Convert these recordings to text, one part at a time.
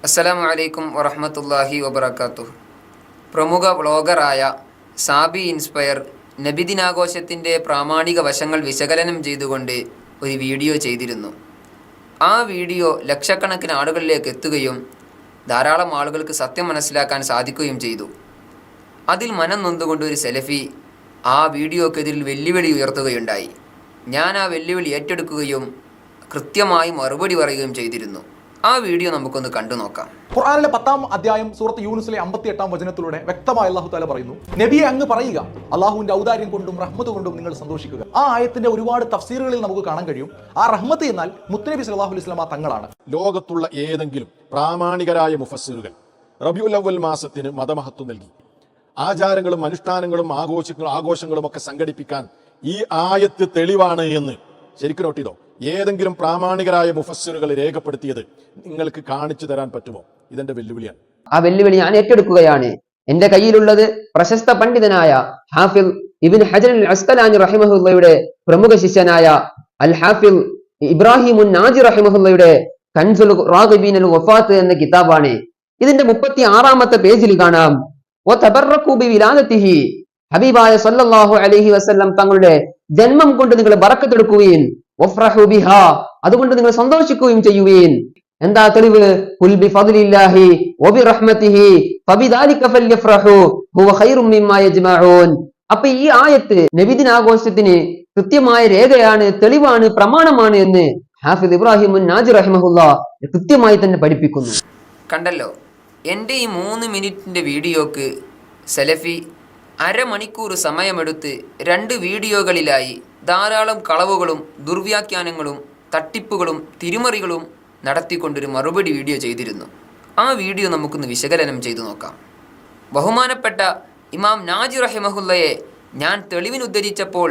അസ്സലാമു അലൈക്കും വറഹ്മത്തുള്ളാഹി വബറകാതുഹു. പ്രമുഖ വ്ളോഗറായ സാബി ഇൻസ്പയർ നബിദിനാഘോഷത്തിൻ്റെ പ്രാമാണിക വശങ്ങൾ വിശകലനം ചെയ്തുകൊണ്ട് ഒരു വീഡിയോ ചെയ്തിരുന്നു. ആ വീഡിയോ ലക്ഷക്കണക്കിന് ആളുകളിലേക്ക് എത്തുകയും ധാരാളം ആളുകൾക്ക് സത്യം മനസ്സിലാക്കാൻ സാധിക്കുകയും ചെയ്തു. അതിൽ മനം നൊന്തുകൊണ്ട് ഒരു സെലഫി ആ വീഡിയോക്കെതിരിൽ വെല്ലുവിളി ഉയർത്തുകയുണ്ടായി. ഞാൻ ആ വെല്ലുവിളി ഏറ്റെടുക്കുകയും കൃത്യമായി മറുപടി പറയുകയും ചെയ്തിരുന്നു. ആ വീഡിയോ നമുക്കൊന്ന് കണ്ടു നോക്കാം. ഖുർആനിലെ 10-ാം അധ്യായം സൂറത്ത് യൂനുസിലെ 58-ാം വചനത്തിലൂടെ വ്യക്തമായി അല്ലാഹു തആല പറയുന്നു, നബിയെ അങ്ങ് പറയുക, അള്ളാഹുവിന്റെ ഔദാര്യം കൊണ്ടും റഹ്മത്ത് കൊണ്ടും നിങ്ങൾ സന്തോഷിക്കുക. ആ ആയത്തിന്റെ ഒരുപാട് തഫ്സീറുകളിൽ നമുക്ക് കാണാൻ കഴിയും. ആ റഹ്മത്ത് എന്നാൽ മുത്തനബി സല്ലല്ലാഹു അലൈഹി വസല്ലമ തങ്ങളാണ്. ലോകത്തുള്ള ഏതെങ്കിലും പ്രാമാണികരായ മുഫസ്സിറുകൾ റബീഉൽ അവ്വൽ മാസത്തിന് മതമഹത്വം നൽകി ആചാരങ്ങളും അനുഷ്ഠാനങ്ങളും ആഘോഷങ്ങളും ഒക്കെ സംഘടിപ്പിക്കാൻ ഈ ആയത്ത് തെളിവാണ് എന്ന് ശരിക്കും നോട്ട് ചെയ്തോ? ഏതെങ്കിലും പ്രാമാണികരായ മുഫസ്സിറുകൾ രേഖപ്പെടുത്തിയത് നിങ്ങൾക്ക് കാണിച്ചു തരാൻ പറ്റുമോ? ഇതെന്റെ വെല്ലുവിളിയാണ്. ആ വെല്ലുവിളി ഞാൻ ഏറ്റെടുക്കുകയാണ്. എന്റെ കയ്യിലുള്ളത് പ്രശസ്ത പണ്ഡിതനായ ഹാഫിൽ ഇബ്നു ഹജർ അൽ അസ്ഖലാനി റഹിമഹുള്ളയുടെ പ്രമുഖ ശിഷ്യനായ അൽ ഹാഫിൽ ഇബ്രാഹിമുൻ നാജി റഹിമഹുള്ളയുടെ കൻസുൽ റാഗിബീൻ അൽ വഫാത്ത് എന്ന കിതാബാണ്. ഇതിന്റെ 36-ാമത്തെ പേജിൽ കാണാം, വതബറകു ബിവിലാദതിഹി, ഹബീബായ സല്ലല്ലാഹു അലൈഹി വസല്ലം തങ്ങളുടെ ജന്മം കൊണ്ട് നിങ്ങൾ ബറക്കത്ത് എടുക്കുകയും വഫ്റഹു ബിഹാ, അതുകൊണ്ട് നിങ്ങൾ സന്തോഷിക്കുകയും ചെയ്യുവീൻ. എന്താ തെളിവ്? ഖുൽ ബിഫദ്ലില്ലാഹി വബിറഹ്മതിഹി ഫബിദാലിക ഫൽയഫ്റഹു ഹുവ ഖൈറും മിമ്മാ യജ്മഊൻ. അപ്പോൾ ഈ ആയത്ത് നബിദിനാഘോഷത്തിന് കൃത്യമായ രേഖയാണ്, തെളിവാണ്, പ്രമാണമാണ് എന്ന് ഹാഫിദ് ഇബ്രാഹിമുൻ നാജി റഹിമഹുല്ലാഹ് കൃത്യമായി തന്നെ പഠിപ്പിക്കുന്നു. കണ്ടല്ലോ, എൻ്റെ ഈ 3 മിനിറ്റിൻ്റെ വീഡിയോക്ക് സെലഫി അരമണിക്കൂർ സമയമെടുത്ത് 2 വീഡിയോകളിലായി ധാരാളം കളവുകളും ദുർവ്യാഖ്യാനങ്ങളും തട്ടിപ്പുകളും തിരിമറികളും നടത്തിക്കൊണ്ടൊരു മറുപടി വീഡിയോ ചെയ്തിരുന്നു. ആ വീഡിയോ നമുക്കൊന്ന് വിശകലനം ചെയ്തു നോക്കാം. ബഹുമാനപ്പെട്ട ഇമാം നാജി റഹിമഹുല്ലയെ ഞാൻ തെളിവിനുദ്ധരിച്ചപ്പോൾ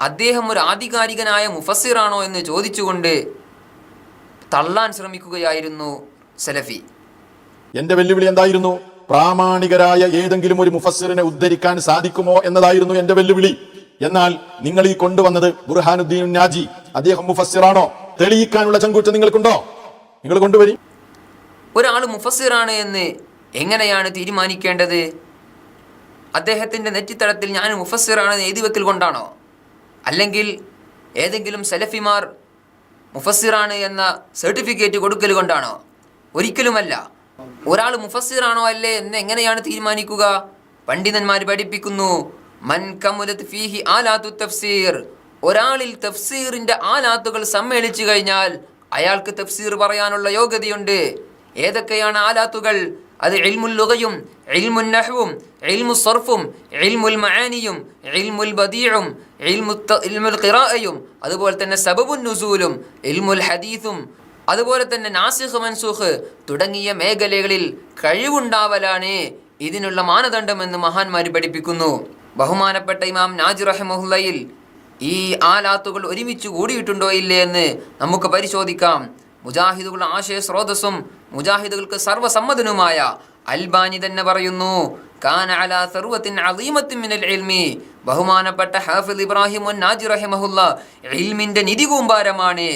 അദ്ദേഹം ഒരു ആധികാരികനായ മുഫസ്സിറാണോ എന്ന് ചോദിച്ചുകൊണ്ട് തള്ളാൻ ശ്രമിക്കുകയായിരുന്നു സെലഫി. എന്റെ വെല്ലുവിളി എന്തായിരുന്നു? പ്രാമാണികരായ ഏതെങ്കിലും ഒരു മുഫസ്സിറിനെ ഉദ്ധരിക്കാൻ സാധിക്കുമോ എന്നതായിരുന്നു എന്റെ വെല്ലുവിളി. എന്നാൽ നിങ്ങൾ ഈ കൊണ്ടുവന്നത് ബുർഹാനുദ്ദീൻ നാജി, അദ്ദേഹം മുഫസ്സിറാണോ? തെളിയിക്കാനുള്ള ചങ്കൂറ്റം നിങ്ങൾക്കുണ്ടോ? നിങ്ങൾ കൊണ്ടുവരി. ഒരാൾ മുഫസ്സിറാണ് എന്ന് എങ്ങനെയാണ് തീരുമാനിക്കേണ്ടത്? അദ്ദേഹത്തിൻ്റെ നെറ്റിത്തടത്തിൽ ഞാൻ മുഫസ്സിറാണെന്ന് എഴുതി വെക്കൽ കൊണ്ടാണോ? അല്ലെങ്കിൽ ഏതെങ്കിലും സലഫിമാർ മുഫസ്സിറാണ് എന്ന സർട്ടിഫിക്കറ്റ് കൊടുക്കൽ കൊണ്ടാണോ? ഒരിക്കലുമല്ല. ഒരാൾ മുഫസ്സിറാണോ അല്ലേ എന്ന് എങ്ങനെയാണ് തീരുമാനിക്കുക? പണ്ഡിതന്മാർ പഠിപ്പിക്കുന്നു, മൻ കമുലത് ഫീഹി ആലാത്തു തഫ്സീർ, ഒരാളിൽ തഫ്സീറിന്റെ ആലാത്തുകൾ സമ്മേളിച്ചു കഴിഞ്ഞാൽ അയാൾക്ക് തഫ്സീർ പറയാനുള്ള യോഗ്യതയുണ്ട്. ഏതൊക്കെയാണ് ആലാത്തുകൾ? അത് ഇൽമുൽ ലുഗയും ഇൽമുൻ നഹ്വും ഇൽമുൽ സർഫും ഇൽമുൽ മആനിയും ഇൽമുൽ ബദീഉം ഇൽമുൽ ഖിറാഅയും അതുപോലെ തന്നെ സബബുൻ നുസൂലും ഇൽമുൽ ഹദീസും അതുപോലെ തന്നെ നാസിഖ് മൻസൂഖ് തുടങ്ങിയ മേഖലകളിൽ കഴിവുണ്ടാവലാണ് ഇതിനുള്ള മാനദണ്ഡമെന്ന് മഹാന്മാർ പഠിപ്പിക്കുന്നു. ബഹുമാനപ്പെട്ട ഇമാം നാജി റഹിമഹുല്ലയിൽ ഈ ആലാത്തുകൾ ഒരുമിച്ച് കൂടിയിട്ടുണ്ടോ ഇല്ലേ എന്ന് നമുക്ക് പരിശോധിക്കാം. മുജാഹിദുകളുടെ ആശയ സ്രോതസ്സും മുജാഹിദുകൾക്ക് സർവ്വസമ്മതനുമായ അൽബാനി തന്നെ പറയുന്നു, കാന അലാ സർവത്തിൻ അളീമത്തിൻ മിനൽ ഇൽമി, ബഹുമാനപ്പെട്ട ഹാഫിദ് ഇബ്രാഹിമുൻ നാജി റഹിമഹുല്ല ഇൽമിന്റെ നിധി കൂമ്പാരമാണ്.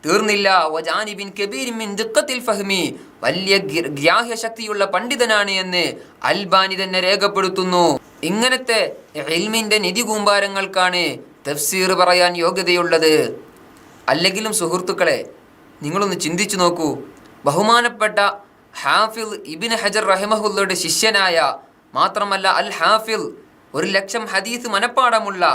തീർന്നില്ല, വജാനിബിൻ കബീരിൻ മിൻ ദിഖത്തിൽ ഫഹ്മി, വലിയ ഗ്രാഹ്യശക്തിയുള്ള പണ്ഡിതനാണ് എന്ന് അൽബാനി തന്നെ രേഖപ്പെടുത്തുന്നു. ഇങ്ങനത്തെ ഇൽമിന്റെ നിധി കൂമ്പാരങ്ങൾക്കാണ് തഫ്സീർ പറയാൻ യോഗ്യതയുള്ളത്. അല്ലെങ്കിലും സുഹൃത്തുക്കളെ, നിങ്ങളൊന്ന് ചിന്തിച്ചു നോക്കൂ. ബഹുമാനപ്പെട്ട ഹാഫിൽ ഇബ്നു ഹജർ റഹിമഹുല്ലയുടെ ശിഷ്യനായ, മാത്രമല്ല അൽ ഹാഫിൽ 1,00,000 ഹദീസ് മനപ്പാടമുള്ള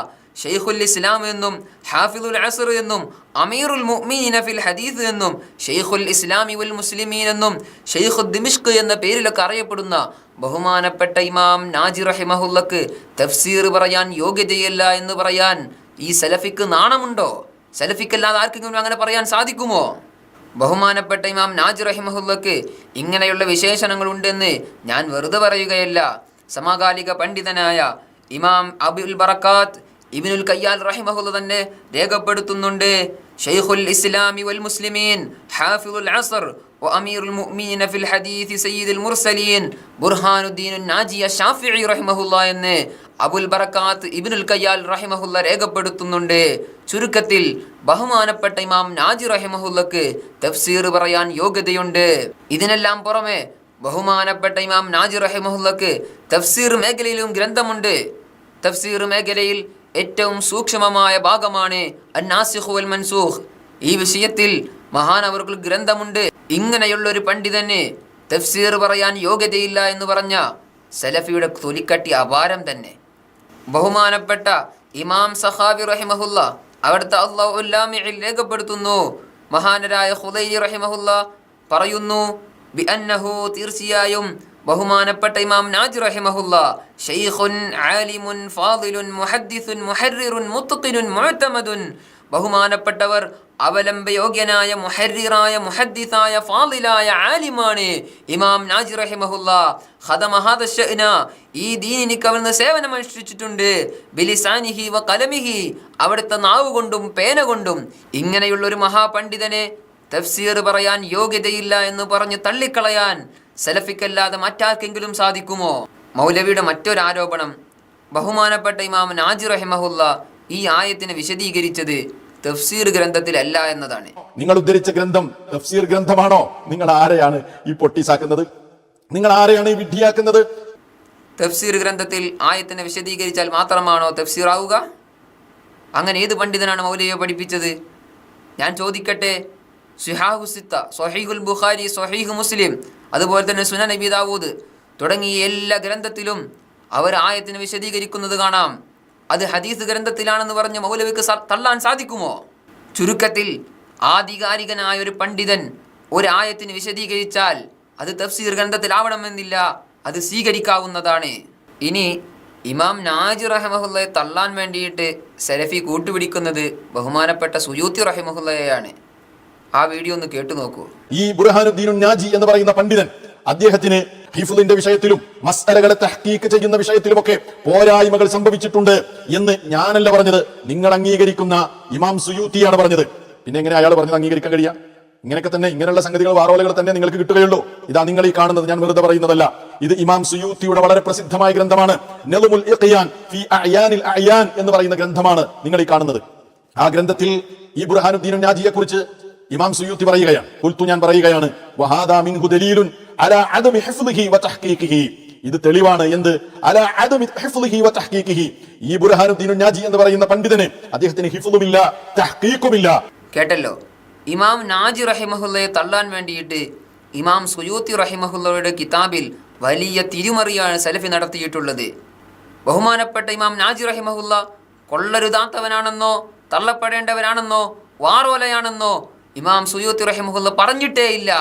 ഷെയ്ഖുൽ ഇസ്ലാം എന്നും ഹാഫിദുൽ അസ്ർ എന്നും അമീറുൽ മുഅ്മിനീന ഫിൽ ഹദീസ് എന്നും ഷെയ്ഖുൽ ഇസ്ലാമി വൽ മുസ്ലിമീൻ എന്നും ഷെയ്ഖു ദിമിഷ്ക് എന്ന പേരിലൊക്കെ അറിയപ്പെടുന്ന ബഹുമാനപ്പെട്ട ഇമാം നാജി റഹിമഹുല്ലക്ക് തഫ്സീർ പറയാൻ യോഗ്യതയല്ല എന്ന് പറയാൻ ഈ സലഫിക്ക് നാണമുണ്ടോ? സലഫിക്കല്ലാതെ ആർക്കെങ്കിലും അങ്ങനെ പറയാൻ സാധിക്കുമോ? ബഹുമാനപ്പെട്ട ഇമാം നാജി റഹിമഹുല്ലക്ക് ഇങ്ങനെയുള്ള വിശേഷണങ്ങൾ ഉണ്ടെന്ന് ഞാൻ വെറുതെ പറയുകയല്ല. സമകാലിക പണ്ഡിതനായ ഇമാം അബുൽ ബറക്കാത്ത് ഇബ്നുൽ ഖയ്യാൽ റഹിമഹുല്ല തന്നെ രേഖപ്പെടുത്തുന്നുണ്ട്, ഷെയ്ഖുൽ ഇസ്ലാമി വൽ മുസ്ലിമീൻ ഹാഫിദുൽ അസ്ർ وأمير المؤمنين في الحديث سيد المرسلين برهان الدين الناجി الشافعي رحمه الله എന്ന് അബുൽ ബറക്കാത്ത് ഇബ്നുൽ ഖയ്യാൽ റഹിമഹുല്ല രേഖപ്പെടുത്തുന്നുണ്ട്. ചുരുക്കത്തിൽ ബഹുമാനപ്പെട്ട ഇമാം നാജി റഹിമഹുല്ലക്ക് തഫ്സീർ പറയാൻ യോഗ്യതയുണ്ട്. ഇതിനെല്ലാം പുറമെ ബഹുമാനപ്പെട്ട ഇമാം നാജി റഹിമഹുല്ലക്ക് തഫ്സീർ മേഖലയിലും ഗ്രന്ഥമുണ്ട്. തഫ്സീർ മേഖലയിൽ ഏറ്റവും സൂക്ഷ്മമായ ഭാഗമാണ് അന്നാസിഖ് വൽ മൻസൂഖ്. ഈ വിഷയത്തിൽ മഹാനവർക്ക് ഗ്രന്ഥമുണ്ട്. ഇങ്ങനെയുള്ളൊരു പണ്ഡിതന് തഫ്സീർ പറയാൻ യോഗ്യതയില്ല എന്ന് പറഞ്ഞ സലഫിയുടെ തൊലിക്കട്ടി അപാരം തന്നെ. ബഹുമാനപ്പെട്ട ഇമാം സഖാവി റഹിമഹുല്ല അവിടുത്തെ അല്ലാഹുൽ രേഖപ്പെടുത്തുന്നു. മഹാനരായ ഖുദൈരി റഹിമഹുല്ല പറയുന്നു ബിഅന്നഹു തീർച്ചയായും ബഹുമാനപ്പെട്ട ഇമാം നാജി റഹിമഹുല്ല ശൈഖുൻ ആലിമുൻ ഫാദിലുൻ മുഹദ്ദിസുൻ മുഹർറിറുൻ മുത്ഖിനുൻ മുഅ്തമദുൻ. ബഹുമാനപ്പെട്ടവർ അവലംബയോഗ്യനായ മുഹർറിറായ മുഹദ്ദിസായ ഫാദിലായ ആലിമാണ് ഇമാം നാജി റഹിമഹുല്ല. ഖദമ ഹാദ ശഅന, ഈ ദീനിനിക്ക് അവിടുന്ന് സേവനമനുഷ്ഠിച്ചിട്ടുണ്ട്. ബിലിസാനിഹി വ ഖലമിഹി, അവിടുത്തെ നാവ് കൊണ്ടും പേന കൊണ്ടും. ഇങ്ങനെയുള്ളൊരു മഹാപണ്ഡിതനെ തഫ്സീർ പറയാൻ യോഗ്യതയില്ല എന്ന് പറഞ്ഞ് തള്ളിക്കളയാൻ സലഫിക്കല്ലാതെ മറ്റാർക്കെങ്കിലും സാധിക്കുമോ? മൗലവിയുടെ മറ്റൊരു ആരോപണം, ബഹുമാനപ്പെട്ട ഇമാം നാജി റഹിമഹുല്ല ഈ ആയത്തിനെ വിശദീകരിച്ചത് തഫ്സീർ ഗ്രന്ഥത്തിലല്ല എന്നതാണ്. നിങ്ങൾ ഉദ്ധരിച്ച ഗ്രന്ഥം തഫ്സീർ ഗ്രന്ഥമാണോ? നിങ്ങൾ ആരെയാണ് ഈ പൊട്ടിസാക്കുന്നത്? നിങ്ങൾ ആരെയാണ് ഈ വിഡ്ഢിയാക്കുന്നത്? തഫ്സീർ ഗ്രന്ഥത്തിൽ ആയത്തിനെ വിശദീകരിച്ചാൽ മാത്രമാണോ തഫ്സീർ ആവുക? അങ്ങനെ ഏത് പണ്ഡിതനാണ് മൗലവിയെ പഠിപ്പിച്ചത്? ഞാൻ ചോദിക്കട്ടെ, സിഹാഹു സിത്ത, സ്വഹീഹുൽ ബുഖാരി, സ്വഹീഹ് മുസ്ലിം, അതുപോലെ തന്നെ സുനൻ അബീ ദാവൂദ് തുടങ്ങിയ എല്ലാ ഗ്രന്ഥത്തിലും അവർ ആയത്തിനെ വിശദീകരിക്കുന്നത് കാണാം. അത് ഹദീസ് ഗ്രന്ഥത്തിലാണെന്ന് പറഞ്ഞ് മൗലവിക്ക് തള്ളാൻ സാധിക്കുമോ? ചുരുക്കത്തിൽ ആധികാരികനായ ഒരു പണ്ഡിതൻ ഒരു ആയത്തിന് വിശദീകരിച്ചാൽ അത് തഫ്സീർ ഗ്രന്ഥത്തിലാവണമെന്നില്ല, അത് സ്വീകരിക്കാവുന്നതാണ്. ഇനി ഇമാം നാജി റഹിമഹുല്ലയെ തള്ളാൻ വേണ്ടിയിട്ട് സലഫി കൂട്ടുപിടിക്കുന്നത് ബഹുമാനപ്പെട്ട സുയൂത്തി റഹിമഹുല്ലയെയാണ്. ആ വീഡിയോ ഒന്ന് കേട്ടു നോക്കൂ. ഈ ബുർഹാനുദ്ദീൻ നാജി എന്ന് പറയുന്ന പണ്ഡിതൻ അദ്ദേഹത്തിന് ഹിഫ്ളിന്റെ വിഷയത്തിലും മസ്അലകളെ തഹ്ഖീഖ് ചെയ്യുന്ന വിഷയത്തിലുമൊക്കെ പോരായ്മകൾ സംഭവിച്ചിട്ടുണ്ട് എന്ന് ഞാനല്ല പറഞ്ഞത്, നിങ്ങൾ അംഗീകരിക്കുന്ന ഇമാം സുയൂത്തിയാണ് പറഞ്ഞത്. പിന്നെ എങ്ങനെ അയാൾ പറഞ്ഞത് അംഗീകരിക്കാൻ കഴിയാ? ഇങ്ങനെയൊക്കെ തന്നെ ഇങ്ങനെയുള്ള സംഗതികൾ വാറോലകൾ തന്നെ നിങ്ങൾക്ക് കിട്ടുകയുള്ളൂ. ഇതാ നിങ്ങൾ ഈ കാണുന്നത്, ഞാൻ വെറുതെ പറയുന്നതല്ല. ഇത് ഇമാം സുയൂത്തിയുടെ വളരെ പ്രസിദ്ധമായ ഗ്രന്ഥമാണ്. നളുമുൽ ഇഖ്യാൻ ഫീ അഅയാനിൽ അഅയാൻ എന്ന് പറയുന്ന ഗ്രന്ഥമാണ് നിങ്ങൾ ഈ കാണുന്നത്. ആ ഗ്രന്ഥത്തിൽ ഈ ബുർഹാനുദ്ദീൻ നാജിയെ കുറിച്ച് ഇമാം സുയൂത്തി പറയുകയാണ്, ഖുൽതു, ഞാൻ പറയുകയാണ്, വഹാദാ മിൻഹു ദലീലുൻ അലാ അദമി ഹിഫ്ളിഹി വ തഹ്ഖീഖിഹി, ഇത് തെളിവാണ് എന്ത്? അലാ അദമി ഹിഫ്ളിഹി വ തഹ്ഖീഖിഹി, ഈ ബുർഹാനുദ്ദീൻ നാജി എന്ന് പറയുന്ന പണ്ഡിതന് അദ്ദേഹത്തിന് ഹിഫ്ളുമില്ല തഹ്ഖീഖുമില്ല. കേട്ടല്ലോ, ഇമാം നാജി റഹിമഹുല്ലയെ തള്ളാൻ വേണ്ടിയിട്ട് ഇമാം സുയൂത്തി റഹിമഹുല്ലയുടെ കിതാബിൽ വലിയ തിരിമറിയാണ് സലഫി നടത്തിയിട്ടുള്ളത്. ബഹുമാനപ്പെട്ട ഇമാം നാജി റഹിമഹുല്ല കൊള്ളരുതാത്തവനാണെന്നോ തള്ളപ്പെടേണ്ടവനാണെന്നോ വാറോലയാണെന്നോ ഇമാം സുയൂത്തി റഹിമഹുല്ല പറഞ്ഞിട്ടേ ഇല്ല.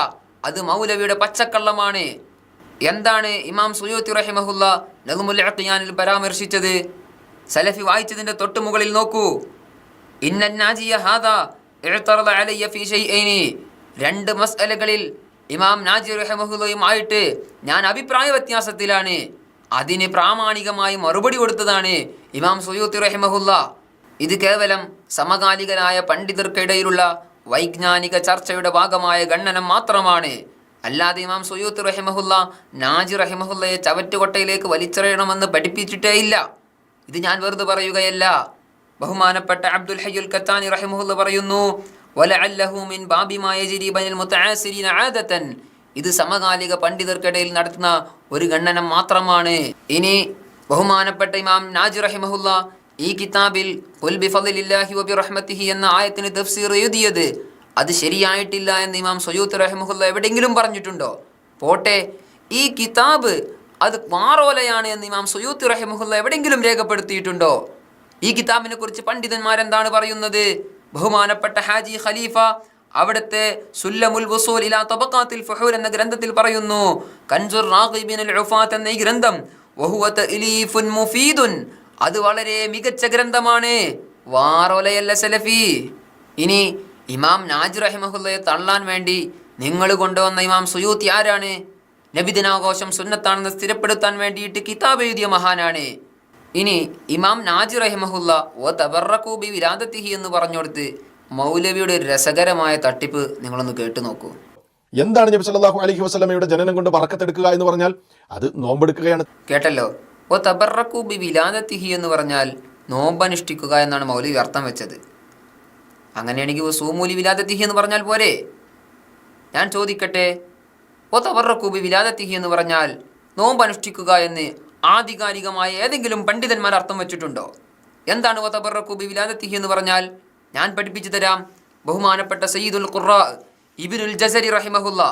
അത് മൗലവിയുടെ പച്ചക്കള്ളമാണ്. എന്താണ് ഇമാം സുയൂത്തി റഹിമഹുല്ല നളുമുൽ ഇഖ്യാനിൽ പരാമർശിച്ചത്? സലഫി വായിച്ചതിന്റെ തൊട്ടു മുകളിൽ നോക്കൂ. ഇന്നൻ നാജിയ ഹാദാ ഇഅ്തറദ അലയ്യ ഫീ ശൈഅൈനി, രണ്ട് മസ്അലകളിൽ ഇമാം നാജി റഹിമഹുല്ലയുമായിട്ട് ഞാൻ അഭിപ്രായ വ്യത്യാസത്തിലാണ്. അതിന് പ്രാമാണികമായി മറുപടി കൊടുത്തതാണ് ഇമാം സുയൂത്തി റഹിമഹുല്ല. ഇത് കേവലം സമകാലികരായ പണ്ഡിതർക്കിടയിലുള്ള വൈജ്ഞാനിക ചർച്ചയുടെ ഭാഗമായ ഗണ്ണനം മാത്രമാണ്. അല്ലാതെ ഇമാം സുയൂത്തി റഹിമഹുല്ല നാജി റഹിമഹുല്ലയെ ചവറ്റുകൊട്ടയിലേക്ക് വലിച്ചെറിയണമെന്ന് പഠിപ്പിച്ചിട്ടേ ഇല്ല. ഇത് ഞാൻ വെറുതെ പറയുകയല്ല. ബഹുമാനപ്പെട്ട അബ്ദുൽ ഹയ്യുൽ ഖത്താനി റഹിമഹുല്ല പറയുന്നു, വലഅല്ലഹു മിൻ ബാബി മാ യജ്രി ബൈനൽ മുതആസിരീന ആദതൻ, ഇത് സമകാലിക പണ്ഡിതർക്കിടയിൽ നടത്തുന്ന ഒരു ഗണ്ണനം മാത്രമാണ്. ഇനി ബഹുമാനപ്പെട്ട ഇമാം നാജി റഹിമഹുല്ല ഈ കിതാബിൽ ഖുൽ ബിഫളില്ലാഹി വബിറഹ്മതിഹി എന്ന ആയത്തിന് തഫ്സീർ എഴുതിയത് അത് ശരിയായിട്ടില്ല എന്ന് ഇമാം സുയൂത്തി റഹിമഹുല്ല എവിടെയെങ്കിലും പറഞ്ഞിട്ടുണ്ടോ? പോട്ടെ, ഈ കിതാബ് അത് വാറോലയാണ് എന്ന് ഇമാം സുയൂത്തി റഹിമഹുല്ല എവിടെയെങ്കിലും രേഖപ്പെടുത്തിയിട്ടുണ്ടോ? ഈ കിതാബിനെ കുറിച്ച് പണ്ഡിതന്മാരെന്താണ് പറയുന്നത്? ബഹുമാനപ്പെട്ട ഹാജി ഖലീഫ അവിടുത്തെ സുല്ലമുൽ വുസൂൽ ഇലാ തബഖാത്തിൽ ഫുഹൂൽ എന്ന ഗ്രന്ഥത്തിൽ പറയുന്നു, കൻസുർ റാഗിബിനുൽ ഉഫാത്ത് എന്ന ഈ ഗ്രന്ഥം വഹുവ തഅലീഫുൻ മുഫീദുൻ, അത് വളരെ മികച്ച ഗ്രന്ഥമാണ്, വാറോലയല്ല സലഫി. ഇനി ഇമാം നാജി റഹിമഹുല്ലയെ തള്ളാൻ വേണ്ടി നിങ്ങൾ കൊണ്ടുവന്ന ഇമാം സുയൂത്തി ആരാണ്? നബിദിനാഘോഷം സുന്നത്താണെന്ന് സ്ഥിരപ്പെടുത്താൻ വേണ്ടിയിട്ട് കിതാബ് എഴുതിയ മഹാനാണ്. ഇനി ഇമാം നാജി റഹിമഹുല്ല ഓ തബറഖു ബി വിലാദത്തിഹി എന്ന് പറഞ്ഞുകൊടുത്ത് മൗലവിയുടെ ഒരു രസകരമായ തട്ടിപ്പ് നിങ്ങളൊന്ന് കേട്ടു നോക്കൂ. എന്താണ് നബി സല്ലല്ലാഹു അലൈഹി വസല്ലമയുടെ ജനനം കൊണ്ട് ബറക്കത്തെടുക്കുക എന്ന് പറഞ്ഞാൽ? അത് നോമ്പെടുക്കുകയാണ്. കേട്ടല്ലോ. ഓ തബറക്കു ബി വിലാദത്തിഹി എന്ന് പറഞ്ഞാൽ നോമ്പനുഷ്ഠിക്കുക എന്നാണ് മൗലവി അർത്ഥം വെച്ചത്. അങ്ങനെയാണെങ്കിൽ സൂമൂലി വിലാദത്തിഹി എന്ന് പറഞ്ഞാൽ പോരെ? ഞാൻ ചോദിക്കട്ടെ, ഓ തബറക്കു ബി വിലാദത്തിഹി എന്ന് പറഞ്ഞാൽ നോമ്പനുഷ്ഠിക്കുക എന്ന് ആധികാരികമായ ഏതെങ്കിലും പണ്ഡിതന്മാർ അർത്ഥം വെച്ചിട്ടുണ്ടോ? എന്താണ് ഓ തബറക്കു ബി വിലാദത്തിഹി എന്ന് പറഞ്ഞാൽ? ഞാൻ പഠിപ്പിച്ചു തരാം. ബഹുമാനപ്പെട്ട സയ്യിദുൽ ഖുറാ ഇബ്നുൽ ജസരി റഹിമഹുല്ല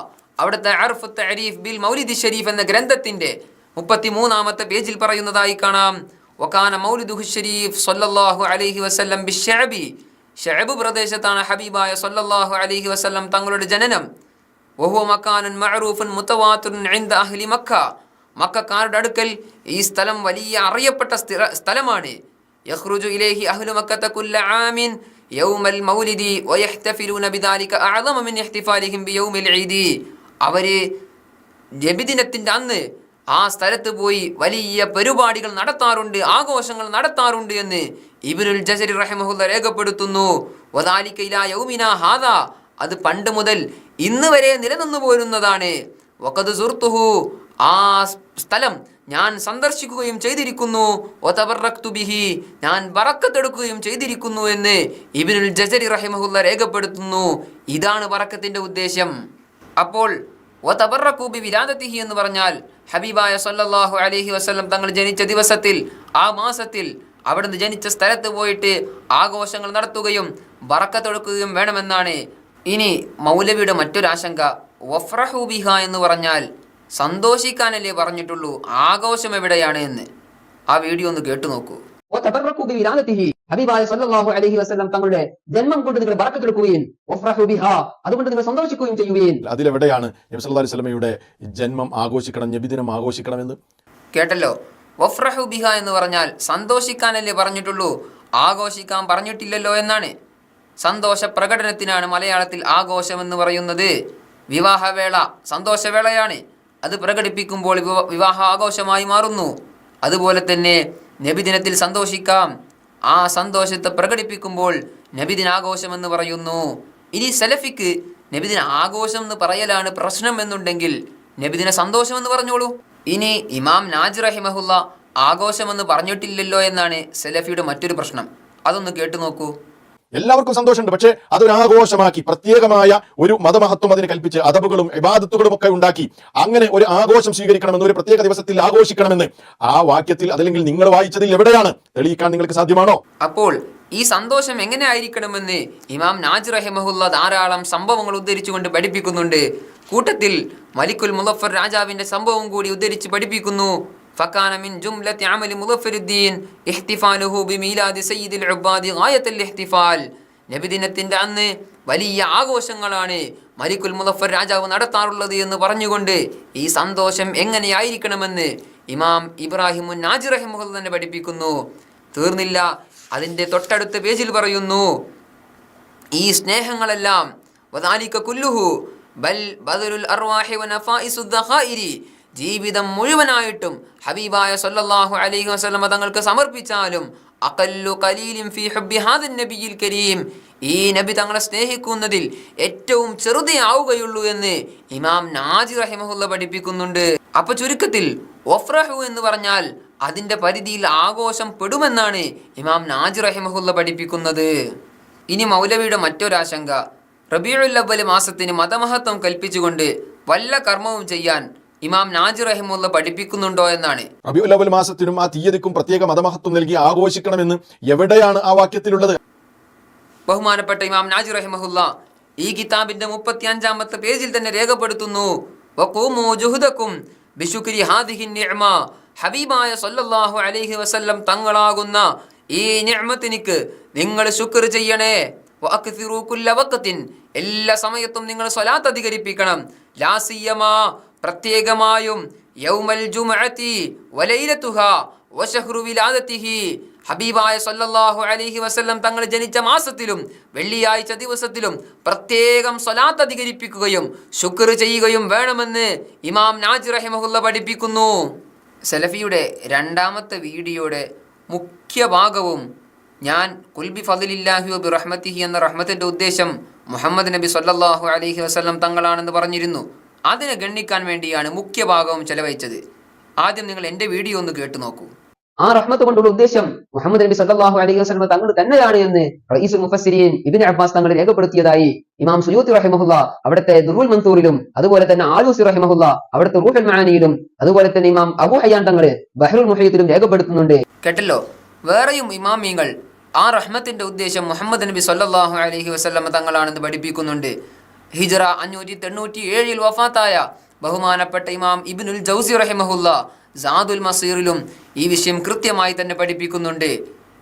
അവിടുത്തെ അർഫ് തഅരീഫ് ബിൽ മൗലിദി ഷരീഫ് എന്ന ഗ്രന്ഥത്തിന്റെ 33-ാമത്തെ പേജിൽ പറയുന്നതായി കാണാം. വകാന മൗലിദുഹു ഷരീഫ് സല്ലല്ലാഹു അലൈഹി വസല്ലം ബിശ്ശഅബി, ശഅബ് പ്രദേശത്താണ് ഹബീബായ സല്ലല്ലാഹു അലൈഹി വസല്ലം തങ്ങളുടെ ജനനം. വഹുവ മകാനുൻ മഅറൂഫുൻ മുതവാത്തിറുൻ ഇൻദ അഹ്ലി മക്ക, മക്കക്കാരുടെ അടുക്കൽ ഈ സ്ഥലം വലിയ അറിയപ്പെട്ട സ്ഥലമാണ്. യഖ്റുജു ഇലൈഹി അഹ്ലു മക്കത കുല്ല ആമിൻ യൗമൽ മൗലിദി വയഹ്തഫിലൂന ബിദാലിക അഅ്ളമ മിൻ ഇഹ്തിഫാലിഹിം ബിയൗമിൽ ഈദി. അവര് നബിദിനത്തിന്റെ അന്ന് ആ സ്ഥലത്ത് പോയി വലിയ പരിപാടികൾ നടത്താറുണ്ട്, ആഘോഷങ്ങൾ നടത്താറുണ്ട് എന്ന് ഇബ്നുൽ ജസരി റഹിമഹുല്ല രേഖപ്പെടുത്തുന്നു. വദാലിക ഇലാ യൗമിനാ ഹാദാ, അത് പണ്ട് മുതൽ ഇന്ന് വരെ നിലനിന്നു പോരുന്നതാണ്. വഖദ് സുർതുഹു, ആ സ്ഥലം ഞാൻ സന്ദർശിക്കുകയും ചെയ്തിരിക്കുന്നു. വതബറക്തു ബിഹി, ഞാൻ ബറക്കത്തെടുക്കുകയും ചെയ്തിരിക്കുന്നു എന്ന് ഇബ്നുൽ ജസരി റഹിമഹുല്ല രേഖപ്പെടുത്തുന്നു. ഇതാണ് ബറക്കത്തിന്റെ ഉദ്ദേശം. അപ്പോൾ വതബറക്കു ബി വിലാദത്തിഹി എന്ന് പറഞ്ഞാൽ ഹബീബായ സല്ലല്ലാഹു അലൈഹി വസല്ലം തങ്ങൾ ജനിച്ച ദിവസത്തിൽ, ആ മാസത്തിൽ അവിടുന്ന് ജനിച്ച സ്ഥലത്ത് പോയിട്ട് ആഘോഷങ്ങൾ നടത്തുകയും ബറക്കത്തെടുക്കുകയും വേണമെന്നാണ്. ഇനി മൗലവിയുടെ മറ്റൊരാശങ്ക, വഫ്രഹു ബിഹ എന്ന് പറഞ്ഞാൽ സന്തോഷിക്കാനല്ലേ പറഞ്ഞിട്ടുള്ളൂ, ആഘോഷം എവിടെയാണ് എന്ന്. ആ വീഡിയോ ഒന്ന് കേട്ടു നോക്കൂ. ഹബീബായ സല്ലല്ലാഹു അലൈഹി വസല്ലം തങ്ങളുടെ ജന്മം കൊണ്ട് നിങ്ങൾ ബറക്കത്തെടുക്കുകയും വഫ്രഹു ബിഹാ, അതുകൊണ്ട് നിങ്ങൾ സന്തോഷിക്കുകയും ചെയ്യുകയും. അതിലെവിടെയാണ് നബി സല്ലല്ലാഹു അലൈഹി വസല്ലമയുടെ ജന്മം ആഘോഷിക്കണം, നബിദിനം ആഘോഷിക്കണമെന്ന്? കേട്ടല്ലോ. വഫ്രഹു ബിഹ എന്ന് പറഞ്ഞാൽ സന്തോഷിക്കാനല്ലേ പറഞ്ഞിട്ടുള്ളൂ, ആഘോഷിക്കാൻ പറഞ്ഞിട്ടില്ലല്ലോ എന്നാണ്. സന്തോഷ പ്രകടനത്തിനാണ് മലയാളത്തിൽ ആഘോഷം എന്ന് പറയുന്നത്. വിവാഹവേള സന്തോഷവേളയാണ്, അത് പ്രകടിപ്പിക്കുമ്പോൾ വിവാഹ ആഘോഷമായി മാറുന്നു. അതുപോലെ തന്നെ നബിദിനത്തിൽ സന്തോഷിക്കാം, ആ സന്തോഷത്തെ പ്രകടിപ്പിക്കുമ്പോൾ നബിദിനാഘോഷം എന്ന് പറയുന്നു. ഇനി സലഫിക്ക് നബിദിന ആഘോഷം എന്ന് പറയലാണ് പ്രശ്നം എന്നുണ്ടെങ്കിൽ നബിദിന സന്തോഷം എന്ന് പറഞ്ഞോളൂ. ഇനി ഇമാം നാജി റഹിമഹുല്ല ആഘോഷമെന്ന് പറഞ്ഞിട്ടില്ലല്ലോ എന്നാണ് സലഫിയുടെ മറ്റൊരു പ്രശ്നം. അതൊന്ന് കേട്ടു നോക്കൂ. എല്ലാവർക്കും സന്തോഷമുണ്ട്, പക്ഷേ അതൊരാഘോഷമാക്കി പ്രത്യേകമായ ഒരു മതമഹത്വം അതിന് കൽപ്പിച്ച് അദബുകളും ഇബാദത്തുകളും ഒക്കെ ഉണ്ടാക്കി അങ്ങനെ ഒരു ആഘോഷം സ്വീകരിക്കണമെന്ന്, ഒരു പ്രത്യേക ദിവസത്തിൽ ആഘോഷിക്കണമെന്ന് ആ വാക്യത്തിൽ അതല്ലെങ്കിൽ നിങ്ങൾ വായിച്ചതിൽ എവിടെയാണ് തെളിയിക്കാൻ നിങ്ങൾക്ക് സാധ്യമാണോ? അപ്പോൾ ഈ സന്തോഷം എങ്ങനെ ആയിരിക്കണമെന്ന് ഇമാം നാജി റഹിമഹുല്ല ധാരാളം സംഭവങ്ങൾ ഉദ്ധരിച്ചുകൊണ്ട് പഠിപ്പിക്കുന്നുണ്ട്. കൂട്ടത്തിൽ മലിക്കുൽ മുളഫർ രാജാവിന്റെ സംഭവം കൂടി ഉദ്ധരിച്ച് പഠിപ്പിക്കുന്നു. فكان من جملة عمل مظفر الدين احتفاله بميلاد سيد العباد غاية الاحتفال. നബിദിനത്തിന്റെ അന്ന് വലിയ ആഘോഷങ്ങളാണ് മലിക്കുൽ മുളഫർ രാജാവ് നടത്താറുള്ളത് എന്ന് പറഞ്ഞുകൊണ്ട് ഈ സന്തോഷം എങ്ങനെയായിരിക്കണമെന്ന് ഇമാം ഇബ്രാഹിമുൻ നാജി റഹിമഹുല്ല തന്നെ പഠിപ്പിക്കുന്നു. തീർന്നില്ല, അതിന്റെ തൊട്ടടുത്ത പേജിൽ പറയുന്നു, ഈ സ്നേഹങ്ങളെല്ലാം വദാലിക കുല്ലുഹു ബൽ ബദലുൽ അർവാഹി വനഫായിസു ദഖായിരി, ജീവിതം മുഴുവനായിട്ടും ഹബീബായ സല്ലല്ലാഹു അലൈഹി വസല്ലം തങ്ങൾക്ക് സമർപ്പിച്ചാലും അഖല്ലു ഖലീലിൻ ഫീ ഹുബ്ബി ഹാദൻ നബിയിൽ കരീം, ഈ നബി തങ്ങളെ സ്നേഹിക്കുന്നതിൽ ഏറ്റവും ചെറുതേ ആവുകയുള്ളൂ എന്ന് ഇമാം നാജി റഹിമഹുല്ല പഠിപ്പിക്കുന്നുണ്ട്. അപ്പൊ ചുരുക്കത്തിൽ വഫ്രഹു എന്ന് പറഞ്ഞാൽ അതിന്റെ പരിധിയിൽ ആഘോഷം പെടുമെന്നാണ് ഇമാം നാജി റഹിമഹുല്ല പഠിപ്പിക്കുന്നത്. ഇനി മൗലവിയുടെ മറ്റൊരാശങ്ക, റബീഉൽ അവ്വൽ മാസത്തിന് മതമഹത്വം കൽപ്പിച്ചുകൊണ്ട് വല്ല കർമ്മവും ചെയ്യാൻ ഇമാം നാജി റഹിമഹുല്ല പഠിപ്പിക്കുന്നുണ്ടോ എന്നാണ്. റബീഉൽ അവ്വൽ മാസത്തിനും ആ തീയതിക്കും പ്രത്യേക മതമഹത്വം നൽകി ആഘോഷിക്കണമെന്ന് എവിടെയാണ് ആ വാക്യത്തിലുള്ളത്? ബഹുമാനപ്പെട്ട ഇമാം നാജി റഹിമഹുല്ല ഈ കിതാബിന്റെ 35-ാമത്തെ പേജിൽ തന്നെ രേഖപ്പെടുത്തുന്നു, വഖൂമു ജുഹദകും ബിശുക്രി ഹാദിഹി നിഅമ, ഹബീബായ സല്ലല്ലാഹു അലൈഹി വസല്ലം തങ്ങളാകുന്ന ഈ നിഅമത്തിനിക്ക് നിങ്ങൾ ശുക്ർ ചെയ്യണേ. വഅക്സിറു കുല്ല വഖത്തിൻ, എല്ലാ സമയത്തും നിങ്ങൾ സ്വലാത്ത് അധികരിപ്പിക്കണം. ലാ സിയമാ, പ്രത്യേകമായും യൗമൽ ജുമുഅത്തി വലൈലതുഹാ വശഹ്റു വിലാദതിഹി, ഹബീബായ സല്ലല്ലാഹു അലൈഹി വസല്ലം തങ്ങൾ ജനിച്ച മാസത്തിലും വെള്ളിയാഴ്ച ദിവസത്തിലും പ്രത്യേകം സ്വലാത്ത് അധികരിപ്പിക്കുകയും ശുക്ർ ചെയ്യുകയും വേണമെന്ന് ഇമാം നാജി റഹിമഹുല്ല പഠിപ്പിക്കുന്നു. സലഫിയുടെ 2-ാമത്തെ വീഡിയോയുടെ മുഖ്യ ഭാഗവും ഞാൻ കുൽബി ഫളിലില്ലാഹി വബി റഹ്മത്തിഹി എന്ന റഹ്മത്തിൻ്റെ ഉദ്ദേശം മുഹമ്മദ് നബി സല്ലല്ലാഹു അലൈഹി വസല്ലം തങ്ങളാണെന്ന് പറഞ്ഞിരുന്നു. അതിനെ ഗണ്ണിക്കാൻ വേണ്ടിയാണ് മുഖ്യ ഭാഗവും ചെലവഴിച്ചത്. ആദ്യം നിങ്ങൾ എൻ്റെ വീഡിയോ ഒന്ന് കേട്ടു നോക്കൂ. ആ റഹ്മത്ത് കൊണ്ടുള്ള ഉദ്ദേശം മുഹമ്മദ് നബി സല്ലല്ലാഹു അലൈഹി വസല്ലം തങ്ങൾ തന്നെയാണ് എന്ന് റഈസുൽ മുഫസ്സിരീൻ ഇബ്നു അബ്ബാസ് തങ്ങൾ രേഖപ്പെടുത്തിയതായി ഇമാം സുയൂത്തി റഹിമഹുല്ല അവിടുത്തെ ദുറുൽ മൻസൂറിലും, അതുപോലെ തന്നെ ആലൂസി റഹിമഹുല്ല അവിടുത്തെ റൂഹുൽ മആനിയിലും, അതുപോലെ തന്നെ ഇമാം അബൂ ഹയ്യാൻ തങ്ങൾ ബഹ്റുൽ മുഹീത്തിലും രേഖപ്പെടുത്തുന്നുണ്ട്. കേട്ടല്ലോ, വേറെയും ഇമാമിങ്ങൾ ആ റഹ്മത്തിന്റെ ഉദ്ദേശം മുഹമ്മദ് നബി സല്ലല്ലാഹു അലൈഹി വസല്ലം തങ്ങളാണെന്ന് പഠിപ്പിക്കുന്നുണ്ട്. ഹിജ്റ 597 വഫാത്തായ ബഹുമാനപ്പെട്ട ഇമാം ഇബ്നുൽ ജൗസി റഹിമഹുല്ല സാദുൽ മസീറിലും ഈ വിഷയം കൃത്യമായി തന്നെ പഠിപ്പിക്കുന്നുണ്ട്.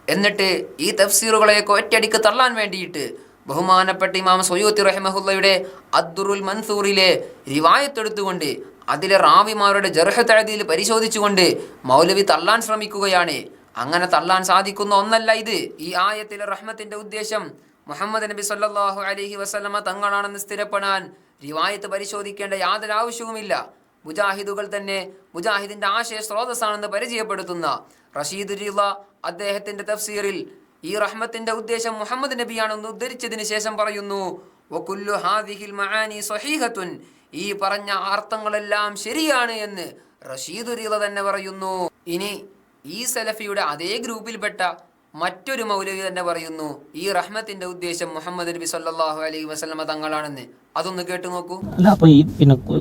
എന്നിട്ട് ഈ തഫ്സീറുകളെയൊക്കെ ഒറ്റയടിക്ക് തള്ളാൻ വേണ്ടിയിട്ട് ബഹുമാനപ്പെട്ട ഇമാം സുയൂത്തി റഹിമഹുല്ലയുടെ അദ്ദുറുൽ മൻസൂറിലെ റിവായത്തെടുത്തുകൊണ്ട് അതിലെ റാവിമാരുടെ ജർഹ് തഅദീൽ പരിശോധിച്ചുകൊണ്ട് മൗലവി തള്ളാൻ ശ്രമിക്കുകയാണ്. അങ്ങനെ തള്ളാൻ സാധിക്കുന്ന ഒന്നല്ല ഇത്. ഈ ആയത്തിലെ റഹ്മത്തിന്റെ ഉദ്ദേശം മുഹമ്മദ് നബി സല്ലല്ലാഹു അലൈഹി വസല്ലമ തങ്ങളാണെന്ന് സ്ഥിരപ്പെടാൻ റിവായത്ത് പരിശോധിക്കേണ്ട യാതൊരു ആവശ്യവുമില്ല. മുജാഹിദുകൾ തന്നെ മുജാഹിദിന്റെ ആശയ സ്രോതസ്സാണെന്ന് പരിചയപ്പെടുത്തുന്ന റഷീദ് റിള അദ്ദേഹത്തിന്റെ തഫ്സീറിൽ ഈ റഹ്മത്തിന്റെ ഉദ്ദേശം മുഹമ്മദ് നബിയാണെന്ന് ഉദ്ധരിച്ചതിന് ശേഷം പറയുന്നു, വകുല്ലു ഹാദിഹിൽ മആനി സ്വഹീഹത്തുൻ, ഈ പറഞ്ഞ അർത്ഥങ്ങളെല്ലാം ശരിയാണ് എന്ന് റഷീദ് റിള തന്നെ പറയുന്നു. ഇനി ഈ സലഫിയുടെ അതേ ഗ്രൂപ്പിൽപ്പെട്ട മറ്റൊരു മൗലവി തന്നെ പറയുന്നു ഈ റഹ്മത്തിന്റെ ഉദ്ദേശം മുഹമ്മദ് നബി സല്ലല്ലാഹു അലൈഹി വസല്ലമ തങ്ങളാണെന്ന്. അതൊന്ന് കേട്ടു നോക്കൂ. അല്ല, അപ്പൊ ഈ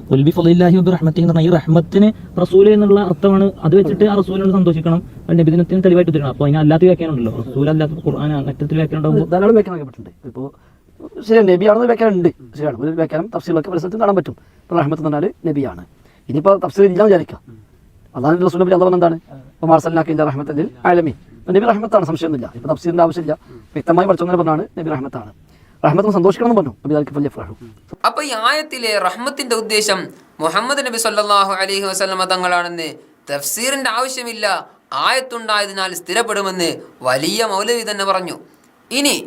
കുൽബി ഫളിലില്ലാഹി വബി റഹ്മത്തിഹി എന്ന് പറഞ്ഞാൽ ഈ റഹ്മത്തിന് റസൂൽ എന്നുള്ള അർത്ഥമാണ്. അത് വെച്ചിട്ട് ആ റസൂലിനോട് സന്തോഷിക്കണം, നബിദിനത്തിന് തെളിവായിട്ട് ഉദ്ധരണം. അപ്പൊ അതിന് അല്ലാത്ത വ്യാഖ്യാനമുണ്ടല്ലോ, റസൂൽ അല്ലാത്ത ഖുർആൻ അങ്ങനത്തെ വ്യാഖ്യാനം ധാരാളം വ്യാഖ്യാനപ്പെട്ടിട്ടുണ്ട്. ഇപ്പോൾ ശരി, നബിയാണെന്ന് വ്യാഖ്യാനം ഉണ്ട്, ശരിയാണ്. ഒരു വ്യാഖ്യാനം തഫ്സീലൊക്കെ പരിസരത്ത് കാണാൻ പറ്റും. ഇപ്പോൾ റഹ്മത്ത് എന്ന് പറഞ്ഞാൽ നബിയാണ്. ഇനിയിപ്പോൾ തഫ്സീൽ ഇല്ലാന്ന് വിചാരിക്കാം, അതാണ് റസൂൽ നബി അള്ളാഹ് എന്താണ് ഇപ്പോൾ മാർസൽനാക്കിന്റെ റഹ്മത്തിൽ ആലമീൻ, നബി റഹ്മത്താണ്, സംശയമൊന്നുമില്ല. ഇപ്പോൾ തഫ്സീലിന്റെ ആവശ്യമില്ല, വ്യക്തമായി പഠിച്ചോന്നെ പറഞ്ഞാണ് നബി റഹ്മത്താണ്. റഹ്മത്ത് സന്തോഷിക്കണം എന്ന് പറഞ്ഞു നബി. അപ്പൊ ഈ ആയത്തിലെ റഹ്മത്തിന്റെ ഉദ്ദേശം മുഹമ്മദ് നബി സല്ലല്ലാഹു അലൈഹി വസല്ലമ തങ്ങളാണെന്ന് തഫ്സീറിന്റെ ആവശ്യമില്ല, ആയത്തുണ്ടായതിനാൽ സ്ഥിരപ്പെടുമെന്ന് വലിയ മൗലവി തന്നെ പറഞ്ഞു. ഇനി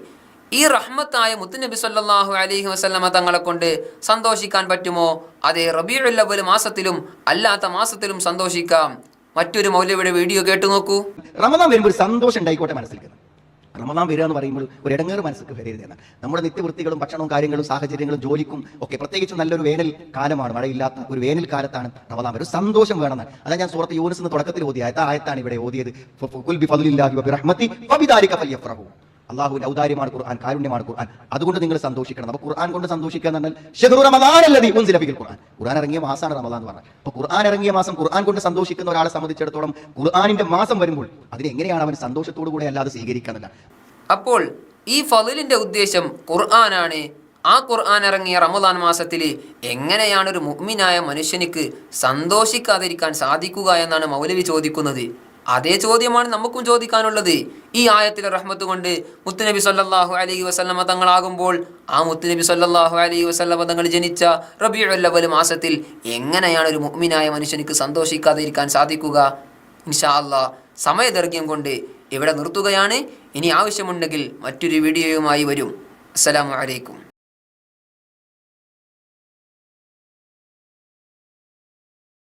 ഈ റഹ്മത്തായ മുത്തുനബി സല്ലല്ലാഹു അലൈഹി വസല്ലമ തങ്ങളെ കൊണ്ട് സന്തോഷിക്കാൻ പറ്റുമോ? അതേ, റബീഉൽ അവ്വൽ മാസത്തിലും അല്ലാത്ത മാസത്തിലും സന്തോഷിക്കാം. മറ്റൊരു മൗലവിയുടെ വീഡിയോ കേട്ടു നോക്കൂ. റമദാൻ വരുമ്പോൾ ഒരു സന്തോഷം ഉണ്ടായിക്കോട്ടെ മനസ്സിൽ. റമദാൻ വരിക എന്ന് പറയുമ്പോൾ ഒരു ഇടങ്ങേറ് മനസ്സിൽ വരരുതെന്ന്. നമ്മുടെ നിത്യവൃത്തികളും ഭക്ഷണവും കാര്യങ്ങളും സാഹചര്യങ്ങളും ജോലിക്കും ഒക്കെ പ്രത്യേകിച്ചും നല്ലൊരു വേനൽ കാലമാണ്, മഴയില്ലാത്ത ഒരു വേനൽ കാലത്താണ് റമദാൻ. ഒരു സന്തോഷം വേണമെന്ന് അതാ ഞാൻ സൂറത്ത് യൂനുസ് എന്ന് തുടക്കത്തിൽ ഓതിയ ആയത്താണ് ഇവിടെ ഓതിയത്. ഖുൽ ബിഫദ്ലില്ലാഹി വബിറഹ്മതി ഫബിദാലിക ഫൽയഫ്റഹു. അള്ളാഹുവിന്റെ ഔദാര്യമാണ് ഖുർആൻ, കാരുണ്യമാണ് ഖുർആൻ, അതുകൊണ്ട് നിങ്ങൾ സന്തോഷിക്കണം. അപ്പോൾ ഖുർആൻ കൊണ്ട് സന്തോഷിക്കുക എന്ന് പറഞ്ഞാൽ ശഹ്റു റമദാനല്ലദീ ഉൻസില ഫീഹിൽ ഖുർആൻ, ഖുർആൻ ഇറങ്ങിയ മാസമാണ് റമദാൻ എന്ന് പറഞ്ഞാൽ. അപ്പോൾ ഖുർആൻ ഇറങ്ങിയ മാസം ഖുർആൻ കൊണ്ട് സന്തോഷിക്കുന്ന ഒരാളെ സംബന്ധിച്ചിടത്തോളം ഖുർആനിന്റെ മാസം വരുമ്പോൾ അതിനെങ്ങനെയാണ് അവൻ സന്തോഷത്തോടു കൂടെ അല്ലാതെ സ്വീകരിക്കുന്നില്ല. അപ്പോൾ ഈ ഫളിലിന്റെ ഉദ്ദേശം ഖുർആനാണ്. ആ ഖുർആൻ ഇറങ്ങിയ റമദാൻ മാസത്തിൽ എങ്ങനെയാണ് ഒരു മുഅ്മിനായ മനുഷ്യനിക്ക് സന്തോഷിക്കാതിരിക്കാൻ സാധിക്കുക എന്നാണ് മൗലവി ചോദിക്കുന്നത്. അതേ ചോദ്യമാണ് നമുക്കും ചോദിക്കാനുള്ളത്. ഈ ആയത്തിലെ റഹ്മത്ത് കൊണ്ട് മുത്തുനബി സല്ലല്ലാഹു അലൈഹി വസല്ലമ തങ്ങളാകുമ്പോൾ ആ മുത്തുനബി സല്ലല്ലാഹു അലൈഹി വസല്ലമ തങ്ങൾ ജനിച്ച റബീഉൽ അവ്വൽ മാസത്തിൽ എങ്ങനെയാണ് ഒരു മുഅ്മിനായ മനുഷ്യനിക്ക് സന്തോഷിക്കാതിരിക്കാൻ സാധിക്കുക? ഇൻഷാ അല്ലാഹ് സമയദൈർഘ്യം കൊണ്ട് ഇവിടെ നിർത്തുകയാണ്. ഇനി ആവശ്യമുണ്ടെങ്കിൽ മറ്റൊരു വീഡിയോയുമായി വരും. അസ്സലാമു അലൈക്കും.